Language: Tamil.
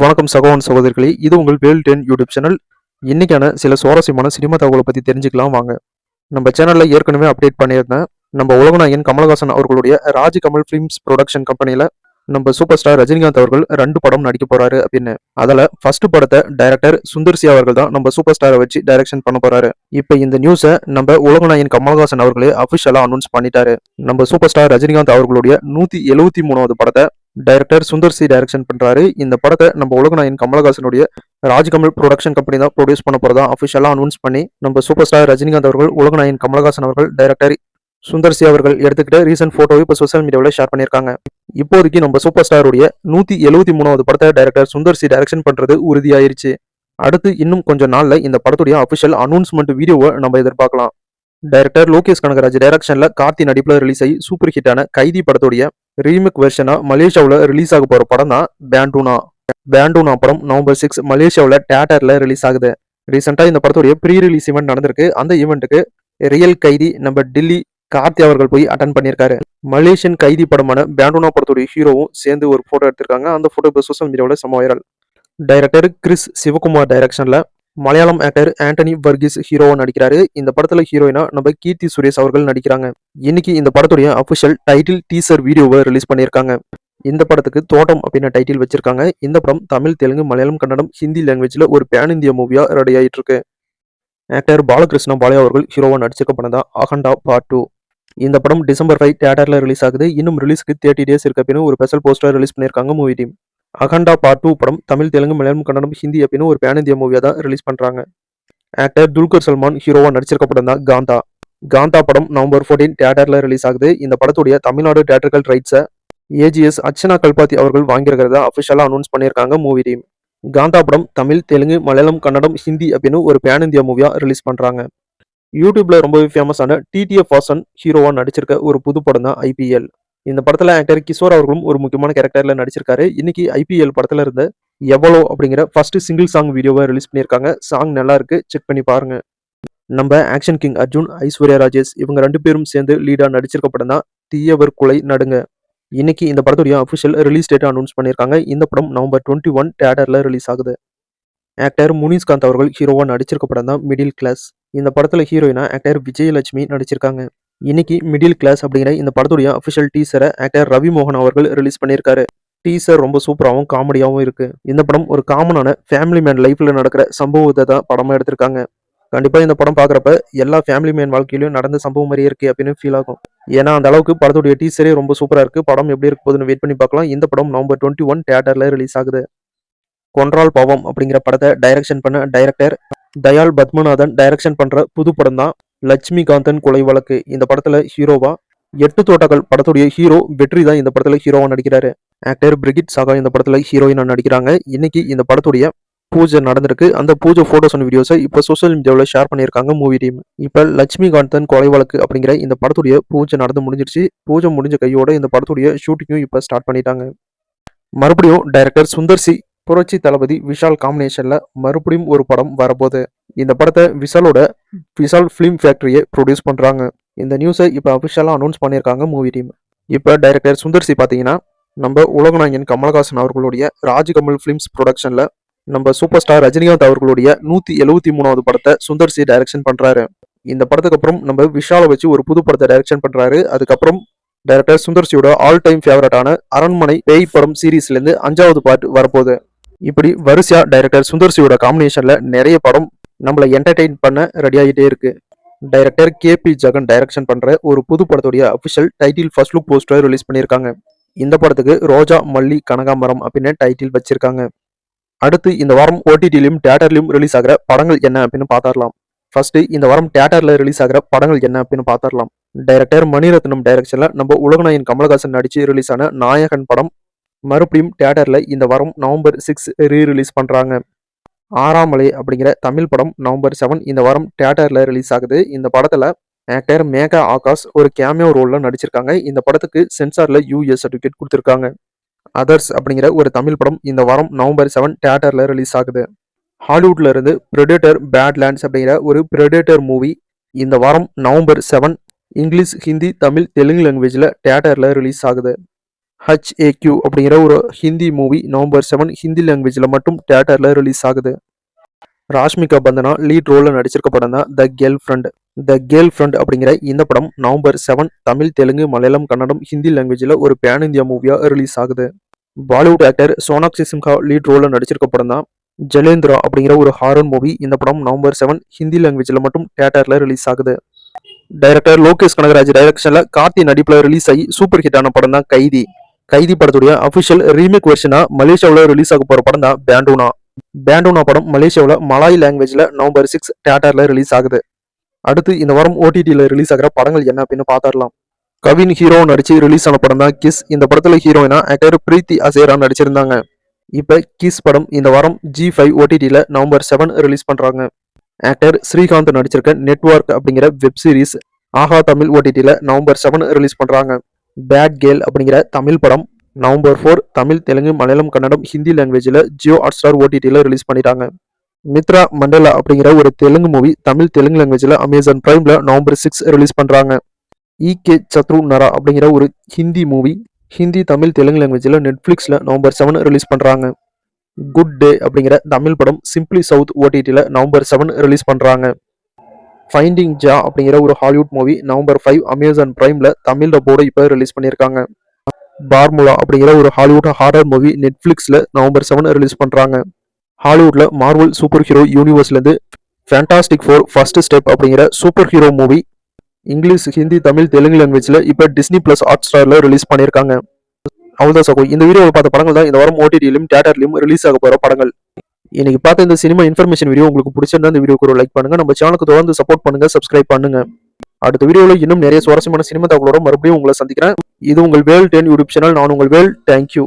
வணக்கம் சகோதரன் சகோதரிகளே, இது உங்கள் வேல் 10 யூடியூப் சேனல். இன்னைக்கான சில சுவாரஸ்யமான சினிமா தகவலை பற்றி தெரிஞ்சுக்கலாம் வாங்க. நம்ம சேனல்ல ஏற்கனவே அப்டேட் பண்ணியிருந்தேன். நம்ம உலகநாயகன் கமலஹாசன் அவர்களுடைய ராஜ் கமல் ஃபிலிம்ஸ் ப்ரொடக்ஷன் கம்பெனியில் நம்ம சூப்பர் ஸ்டார் ரஜினிகாந்த் அவர்கள் 2 படம் நடிக்க போறாரு அப்படின்னு. அதில் ஃபர்ஸ்ட் படத்தை டைரக்டர் சுந்தர் சி அவர்கள் தான் நம்ம சூப்பர் ஸ்டாரை வச்சு டைரக்ஷன் பண்ண போறாரு. இப்போ இந்த நியூஸை நம்ம உலகநாயகன் கமலஹாசன் அவர்களே அஃபிஷியலாக அனௌன்ஸ் பண்ணிட்டாரு. நம்ம சூப்பர் ஸ்டார் ரஜினிகாந்த் அவர்களுடைய 173வது படத்தை டைரக்டர் சுந்தர் சி டைரக்ஷன் பண்றாரு. இந்த படத்தை நம்ம உலகநாயகன் கமலஹாசனுடைய ராஜ்கமல் ப்ரொடக்ஷன் கம்பெனி தான் ப்ரொடியூஸ் பண்ண போறதா அஃபிஷியலாக அனௌன்ஸ் பண்ணி நம்ம சூப்பர் ஸ்டார் ரஜினிகாந்த் அவர்கள் உலகநாயகன் கமலஹாசன் அவர்கள் டைரக்டர் சுந்தர் சி அவர்கள் எடுத்துக்கிட்ட ரீசன்ட் போட்டோவை இப்போ சோசியல் மீடியாவில் ஷேர் பண்ணியிருக்காங்க. இப்போதைக்கு நம்ம சூப்பர் ஸ்டாருடைய 173வது படத்தை டைரக்டர் சுந்தர் சி டைரக்ஷன் பண்றது உறுதியாயிருச்சு. அடுத்து இன்னும் கொஞ்சம் நாள்ல இந்த படத்துடைய அஃபிஷியல் அனௌன்ஸ்மெண்ட் வீடியோவை நம்ம எதிர்பார்க்கலாம். டைரக்டர் லோகேஷ் கனகராஜ் டைரக்ஷன்ல கார்த்தி நடிப்புல ரிலீஸ் ஆகி சூப்பர் ஹிட்டான கைதி படத்துடைய ரீமேக் வெர்ஷனா மலேசியாவில் ரிலீஸ் ஆக போற படம் தான் பேண்டூனா படம் நவம்பர் 6 மலேசியாவில் தியேட்டர்ல ரிலீஸ் ஆகுது. ரீசெண்டா இந்த படத்துடைய ப்ரீ ரிலீஸ் ஈவெண்ட் நடந்திருக்கு. அந்த ஈவெண்ட்டுக்கு ரியல் கைதி நம்ம டில்லி கார்த்தி அவர்கள் போய் அட்டன் பண்ணியிருக்காரு. மலேசியன் கைதி படமான பேண்டூனா படத்துடைய ஹீரோவும் சேர்ந்து ஒரு போட்டோ எடுத்திருக்காங்க. அந்த போட்டோ இப்போ சோசியல் மீடியாவில் செம வைரல். டைரக்டர் கிறிஸ் சிவகுமார் டைரக்ஷன்ல மலையாளம் ஆக்டர் ஆண்டனி வர்கீஸ் ஹீரோவா நடிக்கிறாரு. இந்த படத்துல ஹீரோயினா நம்ம கீர்த்தி சுரேஷ் அவர்கள் நடிக்கிறாங்க. இன்னைக்கு இந்த படத்துடைய அபிஷியல் டைட்டில் டீசர் வீடியோவை ரிலீஸ் பண்ணியிருக்காங்க. இந்த படத்துக்கு தோட்டம் அப்படின்னு டைட்டில் வச்சிருக்காங்க. இந்த படம் தமிழ், தெலுங்கு, மலையாளம், கன்னடம், ஹிந்தி லாங்குவேஜ்ல ஒரு பேன் இந்தியா மூவியா ரெடி ஆயிட்டு இருக்கு. ஆக்டர் பாலகிருஷ்ண பாலையா அவர்கள் ஹீரோவா நடிச்சிருக்க படம் தான் அகண்டா பார்ட் 2. இந்த படம் டிசம்பர் 5 தியேட்டர்ல ரிலீஸ் ஆகுது. இன்னும் ரிலீஸ்க்கு 30 டேஸ் இருக்க அப்படின்னு ஒரு ஸ்பெஷல் போஸ்டர் ரிலீஸ் பண்ணியிருக்காங்க மூவி டீம். அகண்டா பார்ட் 2 படம் தமிழ், தெலுங்கு, மலையாளம், கன்னடம், ஹிந்தி அப்படின்னு ஒரு பேன் இந்தியா மூவியா தான் ரிலீஸ் பண்றாங்க. ஆக்டர் துல்கர் சல்மான் ஹீரோவா நடிச்சிருக்க படம் தான் காந்தா படம் நவம்பர் 14 தியேட்டர்ல ரிலீஸ் ஆகுது. இந்த படத்துடைய தமிழ்நாடு தியேட்டர்கள் ரைட்ஸை ஏஜிஎஸ் அர்ச்சனா கல்பாத்தி அவர்கள் வாங்கியிருக்கிறதா அஃபிஷியலா அனௌன்ஸ் பண்ணியிருக்காங்க மூவி டீம். காந்தா படம் தமிழ், தெலுங்கு, மலையாளம், கன்னடம், ஹிந்தி அப்படின்னு ஒரு பேன் இந்தியா மூவியா ரிலீஸ் பண்றாங்க. யூடியூப்ல ரொம்பவே ஃபேமஸான டிடிஎஃப் வாசன் ஹீரோவா நடிச்சிருக்க ஒரு புது படம் தான் ஐபிஎல். இந்த படத்துல ஆக்டர் கிஷோர் அவர்களும் ஒரு முக்கியமான கேரக்டர்ல நடிச்சிருக்காரு. இன்னைக்கு ஐபிஎல் படத்துல இருந்த எவ்வளோ அப்படிங்கிற ஃபர்ஸ்ட் சிங்கிள் சாங் வீடியோவை ரிலீஸ் பண்ணியிருக்காங்க. சாங் நல்லா இருக்கு, செக் பண்ணி பாருங்க. நம்ம ஆக்ஷன் கிங் அர்ஜுன், ஐஸ்வர்யா ராஜேஷ் இவங்க 2 பேரும் சேர்ந்து லீடா நடிச்சிருக்க படம் தான் தீயவர் குலை நடுங்க. இன்னைக்கு இந்த படத்துடைய அஃபிஷியல் ரிலீஸ் டேட்டை அனௌன்ஸ் பண்ணியிருக்காங்க. இந்த படம் நவம்பர் 21 தியேட்டர்ல ரிலீஸ் ஆகுது. ஆக்டர் முனிஸ்காந்த் அவர்கள் ஹீரோவா நடிச்சிருக்க படம் தான் மிடில் கிளாஸ். இந்த படத்துல ஹீரோயினா ஆக்டர் விஜயலட்சுமி நடிச்சிருக்காங்க. இன்னைக்கு மிடில் கிளாஸ் அப்படிங்கிற இந்த படத்துடைய அஃபிஷியல் டீசரை ஆக்டர் ரவி மோகன் அவர்கள் ரிலீஸ் பண்ணியிருக்காரு. டீசர் ரொம்ப சூப்பராகவும் காமெடியாகவும் இருக்கு. இந்த படம் ஒரு காமனான ஃபேமிலி மேன் லைஃப்ல நடக்கிற சம்பவத்தை தான் படமா எடுத்திருக்காங்க. கண்டிப்பா இந்த படம் பாக்குறப்ப எல்லா ஃபேமிலி மேன் வாழ்க்கையிலும் நடந்த சம்பவம் மாதிரியே இருக்கு அப்படின்னு ஃபீல் ஆகும். ஏன்னா அந்த அளவுக்கு படத்துடைய டீசரே ரொம்ப சூப்பரா இருக்கு. படம் எப்படி இருக்க போகுதுன்னு வெயிட் பண்ணி பார்க்கலாம். இந்த படம் நவம்பர் 21 தியேட்டர்ல ரிலீஸ் ஆகுது. கொன்றால் பாவம் அப்படிங்கிற படத்தை டைரக்ஷன் பண்ண டைரக்டர் தயால் பத்மநாதன் டைரக்ஷன் பண்ற புது படம் தான் லட்சுமிகாந்தன் கொலை வழக்கு. இந்த படத்துல ஹீரோவா 8 தோட்டங்கள் படத்துடைய ஹீரோ வெற்றி தான் இந்த படத்துல ஹீரோவா நடிக்கிறாரு. ஆக்டர் பிரிகிட் சாகா இந்த படத்துல ஹீரோயினா நடிக்கிறாங்க. இன்னைக்கு இந்த படத்துடைய பூஜை நடந்திருக்கு. அந்த பூஜை போட்டோஸ் அண்ட் வீடியோஸை இப்போ சோசியல் மீடியாவில் ஷேர் பண்ணியிருக்காங்க மூவி டீம். இப்போ லட்சுமிகாந்தன் கொலை வழக்கு அப்படிங்கிற இந்த படத்துடைய பூஜை நடந்து முடிஞ்சிருச்சு. பூஜை முடிஞ்ச கையோட இந்த படத்துடைய ஷூட்டிங்கும் இப்போ ஸ்டார்ட் பண்ணிட்டாங்க. மறுபடியும் டைரக்டர் சுந்தர் சி புரட்சி தளபதி விஷால் காம்பினேஷன்ல மறுபடியும் ஒரு படம் வரப்போகுது. இந்த படத்தை விஷால் ஃபிலிம் ஃபேக்டரியை ப்ரொடியூஸ் பண்றாங்க. இந்த நியூஸை இப்போ அஃபிஷியலாக அனௌன்ஸ் பண்ணியிருக்காங்க மூவி டீம். இப்போ டைரக்டர் சுந்தர் சி பார்த்தீங்கன்னா நம்ம உலகநாயகன் கமலஹாசன் அவர்களுடைய ராஜ்கமல் ஃபிலிம்ஸ் ப்ரொடக்ஷன்ல நம்ம சூப்பர் ஸ்டார் ரஜினிகாந்த் அவர்களுடைய 173வது படத்தை சுந்தர் சி டைரக்ஷன் பண்றாரு. இந்த படத்துக்கு அப்புறம் நம்ம விஷாலை வச்சு ஒரு புது படத்தை டைரக்ஷன் பண்றாரு. அதுக்கப்புறம் டைரக்டர் சுந்தர் சியோட ஆல் டைம் ஃபேவரட்டான அரண்மனை பேய் படம் சீரீஸ்ல இருந்து 5வது பார்ட் வரப்போகுது. இப்படி வரிசையா டைரக்டர் சுந்தர் சியோட காம்பினேஷன்ல நிறைய படம் நம்மளை என்டர்டெயின் பண்ண ரெடி ஆகிட்டே இருக்கு. டைரக்டர் கேபி ஜெகன் டைரக்ஷன் பண்ற ஒரு புது படத்துடைய official title first look poster release பண்ணியிருக்காங்க. இந்த படத்துக்கு ரோஜா மல்லி கனகாம்பரம் அப்படின்னு டைட்டில் வச்சிருக்காங்க. அடுத்து இந்த வாரம் ஓடிடிலையும் தியேட்டர்லையும் ரிலீஸ் ஆகிற படங்கள் என்ன அப்படின்னு பார்த்துடலாம். ஃபர்ஸ்ட் இந்த வாரம் தியேட்டர்ல ரிலீஸ் ஆகிற படங்கள் என்ன அப்படின்னு பார்த்துடலாம். டைரக்டர் மணிரத்னம் டைரக்ஷன்ல நம்ம உலகநாயகன் கமலஹாசன் நடிச்சு ரிலீஸ் ஆன நாயகன் படம் மறுபடியும் தியேட்டர்ல இந்த வாரம் நவம்பர் 6 ரீ-ரிலீஸ் பண்றாங்க. ஆறாமலை அப்படிங்கிற தமிழ் படம் நவம்பர் 7 இந்த வாரம் தியேட்டர்ல ரிலீஸ் ஆகுது. இந்த படத்துல ஆக்டர் மேகா ஆகாஷ் ஒரு கேமியோ ரோல்ல நடிச்சிருக்காங்க. இந்த படத்துக்கு சென்சார்ல யூஎஸ் சர்டிபிகேட் கொடுத்திருக்காங்க. அதர்ஸ் அப்படிங்கிற ஒரு தமிழ் படம் இந்த வாரம் நவம்பர் 7 தியேட்டர்ல ரிலீஸ் ஆகுது. ஹாலிவுட்ல இருந்து பிரெடேட்டர் பேட்லேண்ட்ஸ் அப்படிங்கிற ஒரு பிரெடேட்டர் மூவி இந்த வாரம் நவம்பர் 7 இங்கிலீஷ், ஹிந்தி, தமிழ், தெலுங்கு லாங்குவேஜ்ல தியேட்டர்ல ரிலீஸ் ஆகுது. HAQ அப்படிங்கிற ஒரு ஹிந்தி மூவி நவம்பர் 7 ஹிந்தி லாங்குவேஜில் மட்டும் தியேட்டரில் ரிலீஸ் ஆகுது. ராஷ்மிகா பந்தனா லீட் ரோலில் நடிச்சிருக்க படம் தான் த கேர்ள் ஃப்ரெண்ட் அப்படிங்கிற இந்த படம் நவம்பர் 7 தமிழ், தெலுங்கு, மலையாளம், கன்னடம், ஹிந்தி லாங்குவேஜில் ஒரு பேன் இந்தியா மூவியாக ரிலீஸ் ஆகுது. பாலிவுட் ஆக்டர் சோனாக்ஷி சின்ஹா லீட் ரோலில் நடிச்சிருக்க படம் தான் ஜலேந்திரா அப்படிங்கிற ஒரு ஹாரர் மூவி. இந்த படம் நவம்பர் 7 ஹிந்தி லாங்குவேஜில் மட்டும் தியேட்டரில் ரிலீஸ் ஆகுது. டைரக்டர் லோகேஷ் கனகராஜ் டைரக்ஷனில் கார்த்தி நடிப்பில் ரிலீஸ் ஆகி சூப்பர் ஹிட் ஆன படம் தான் கைதி படத்துடைய அஃபிஷியல் ரீமேக் வெர்ஷனா மலேசியாவில் ரிலீஸ் ஆக போற படம் தான் பேண்டூனா படம் மலேசியாவில் மலாய் லாங்குவேஜ்ல நவம்பர் 6 தியேட்டர்ல ரிலீஸ் ஆகுது. அடுத்து இந்த வாரம் ஓடிடியில் ரிலீஸ் ஆகிற படங்கள் என்ன அப்படின்னு பார்த்துடலாம். கவின் ஹீரோ நடிச்சு ரிலீஸ் ஆன படம் தான் கிஸ். இந்த படத்துல ஹீரோயினா ஆக்டர் பிரீத்தி அசேரா நடிச்சிருந்தாங்க. இப்ப கிஸ் படம் இந்த வாரம் G5 ஓடிடியில் நவம்பர் 7 ரிலீஸ் பண்றாங்க. ஆக்டர் ஸ்ரீகாந்த் நடிச்சிருக்க நெட்வொர்க் அப்படிங்கிற வெப் சீரிஸ் ஆஹா தமிழ் ஓடிடியில் நவம்பர் 7 ரிலீஸ் பண்றாங்க. பேட் கேர்ள் அப்படிங்கிற தமிழ் படம் நவம்பர் 4 தமிழ், தெலுங்கு, மலையாளம், கன்னடம், ஹிந்தி லாங்குவேஜில் ஜியோ ஹாட்ஸ்டார் ஓடிடியில் ரிலீஸ் பண்ணிட்டாங்க. மித்ரா மண்டேலா அப்படிங்கிற ஒரு தெலுங்கு மூவி தமிழ், தெலுங்கு லாங்குவேஜில் அமேசான் பிரைம்ல நவம்பர் 6 ரிலீஸ் பண்றாங்க. EK சத்ரு நரா அப்படிங்கிற ஒரு ஹிந்தி மூவி ஹிந்தி, தமிழ், தெலுங்கு லாங்குவேஜில் நெட்ஃபிளிக்ஸ்ல நவம்பர் 7 ரிலீஸ் பண்றாங்க. குட் டே அப்படிங்கிற தமிழ் படம் சிம்பிளி சவுத் ஓடிடியில் நவம்பர் 7 ரிலீஸ் பண்றாங்க. ஃபைண்டிங் ஜா அப்படிங்கிற ஒரு ஹாலிவுட் மூவி நவம்பர் 5 அமேசான் பிரைம்ல தமிழ் டப்போட இப்போ ரிலீஸ் பண்ணியிருக்காங்க. பார்முலா அப்படிங்கிற ஒரு ஹாலிவுட் ஹாரர் மூவி நெட்ஃபிளிக்ஸ்ல நவம்பர் 7 ரிலீஸ் பண்றாங்க. ஹாலிவுட்ல மார்வல் சூப்பர் ஹீரோ யூனிவர்ஸ்ல இருந்து ஃபேண்டாஸ்டிக் ஃபோர் ஃபர்ஸ்ட் ஸ்டெப் அப்படிங்கிற super hero movie English, Hindi, Tamil, Telugu லாங்குவேஜ்ல இப்போ டிஸ்னி பிளஸ் ஹாட்ஸ்டார்ல ரிலீஸ் பண்ணியிருக்காங்க. அவ்வளோதான் சகோ. இந்த வீடியோவில் பார்த்த படங்கள் தான் இந்த வாரம் ஓடிடியிலும் தியேட்டர்லையும் ரிலீஸ் ஆக போற படங்கள். இன்னைக்கு பார்த்த இந்த சினிமா இன்ஃபர்மேஷன் வீடியோ உங்களுக்கு பிடிச்சிருந்தா இந்த வீடியோக்கு ஒரு லைக் பண்ணுங்க. நம்ம சேனலுக்கு தொடர்ந்து சப்போர்ட் பண்ணுங்க, சப்ஸ்கிரைப் பண்ணுங்க. அடுத்த வீடியோவில் இன்னும் நிறைய சுவாரஸ்யமான சினிமா தகவலோட மறுபடியும் உங்களை சந்திக்கிறேன். இது உங்கள் வேல் 10 யூடியூப் சேனல். நான் உங்கள் வேல். தேங்க்யூ.